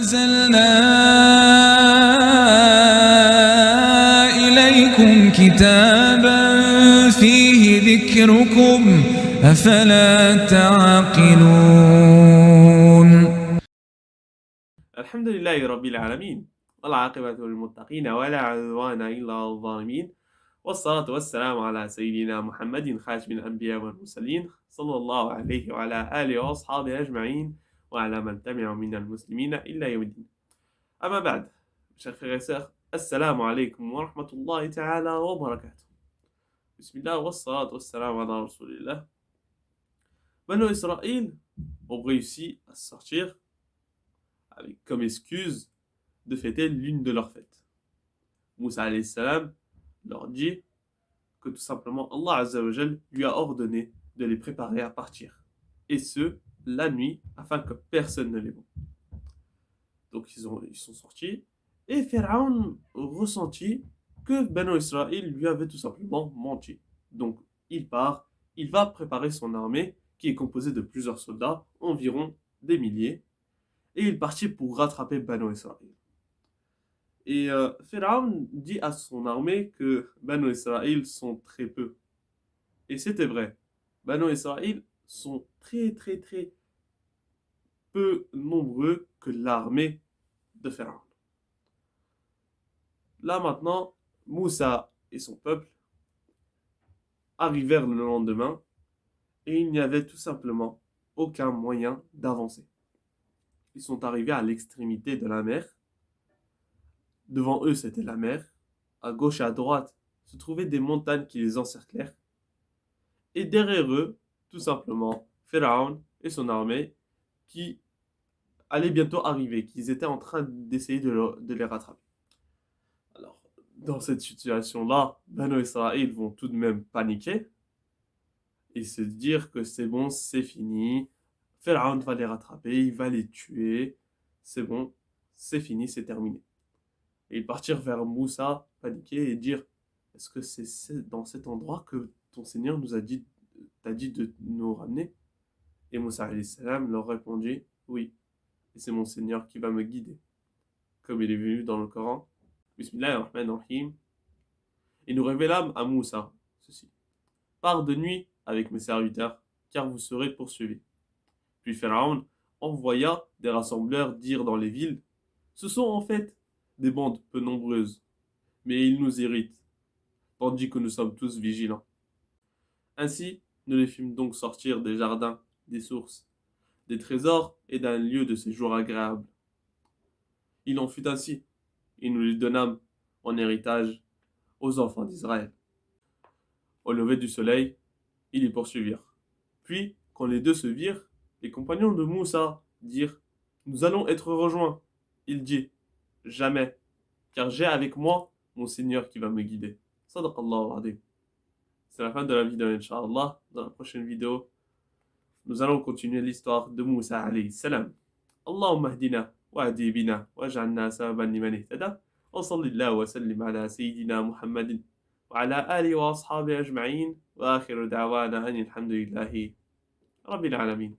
أنزلنا إليكم كتابا فيه ذكركم أفلا تعقلون. الحمد لله رب العالمين والعاقبة للمتقين ولا عدوان إلا على الظالمين والصلاة والسلام على سيدنا محمد خاتم الأنبياء والمرسلين صلى الله عليه وعلى آله وأصحابه أجمعين وعلى من تبعهم من المسلمين إلا يوم الدين. أما بعد, chers frères et sœurs, Assalamu alaikum wa rahmatullahi ta'ala wa barakatuh. Bismillah wa salatu wa salam ala rasulillah. Banu Israël ont réussi à sortir avec comme excuse de fêter l'une de leurs fêtes. Moussa alayhi salam leur dit que tout simplement Allah Azza wa Jal lui a ordonné de les préparer à partir. Et ce, la nuit, afin que personne ne les voie. Donc ils sont sortis et Pharaon ressentit que Banu Israël lui avait tout simplement menti. Donc il part, il va préparer son armée qui est composée de plusieurs soldats, environ des milliers, et il partit pour rattraper Banu Israël. Et Pharaon dit à son armée que Banu Israël sont très peu. Et c'était vrai. Banu Israël sont très peu nombreux que l'armée de Pharaon. Là maintenant, Moussa et son peuple arrivèrent le lendemain et il n'y avait tout simplement aucun moyen d'avancer. Ils sont arrivés à l'extrémité de la mer. Devant eux, c'était la mer. À gauche et à droite se trouvaient des montagnes qui les encerclèrent. Et derrière eux, tout simplement, Pharaon et son armée qui allaient bientôt arriver, qu'ils étaient en train d'essayer de les rattraper. Alors, dans cette situation-là, Banu Israël vont tout de même paniquer et se dire que c'est bon, c'est fini. Pharaon va les rattraper, il va les tuer. C'est bon, c'est fini, c'est terminé. Et ils partirent vers Moussa, paniqués, et dire: est-ce que c'est dans cet endroit que ton Seigneur t'a dit de nous ramener? Et Moussa alayhi salam leur répondit: oui, et c'est mon Seigneur qui va me guider. Comme il est venu dans le Coran, Bismillahirrahmanirrahim. Et nous révélâmes à Moussa ceci: pars de nuit avec mes serviteurs, car vous serez poursuivis. Puis Pharaon envoya des rassembleurs dire dans les villes: ce sont en fait des bandes peu nombreuses, mais ils nous irritent, tandis que nous sommes tous vigilants. Ainsi, nous les fîmes donc sortir des jardins, des sources, des trésors et d'un lieu de séjour agréable. Il en fut ainsi, et nous les donnâmes en héritage aux enfants d'Israël. Au lever du soleil, ils les poursuivirent. Puis, quand les deux se virent, les compagnons de Moussa dirent: nous allons être rejoints. Il dit: jamais, car j'ai avec moi mon Seigneur qui va me guider. Sadaqallahu al-Azim. C'est la fin de la vidéo, Inch'Allah. Dans la prochaine vidéo, nous allons continuer l'histoire de Moussa alayhi salam. Allahumma hdina wa hdi bina waj'alna sababan liman ihtada. Wa sallallahu wa sallim ala sayyidina Muhammadin wa ala alihi wa ashabihi ajma'in. Wa akhiru da'wana anil hamdulillahi rabbil alamin.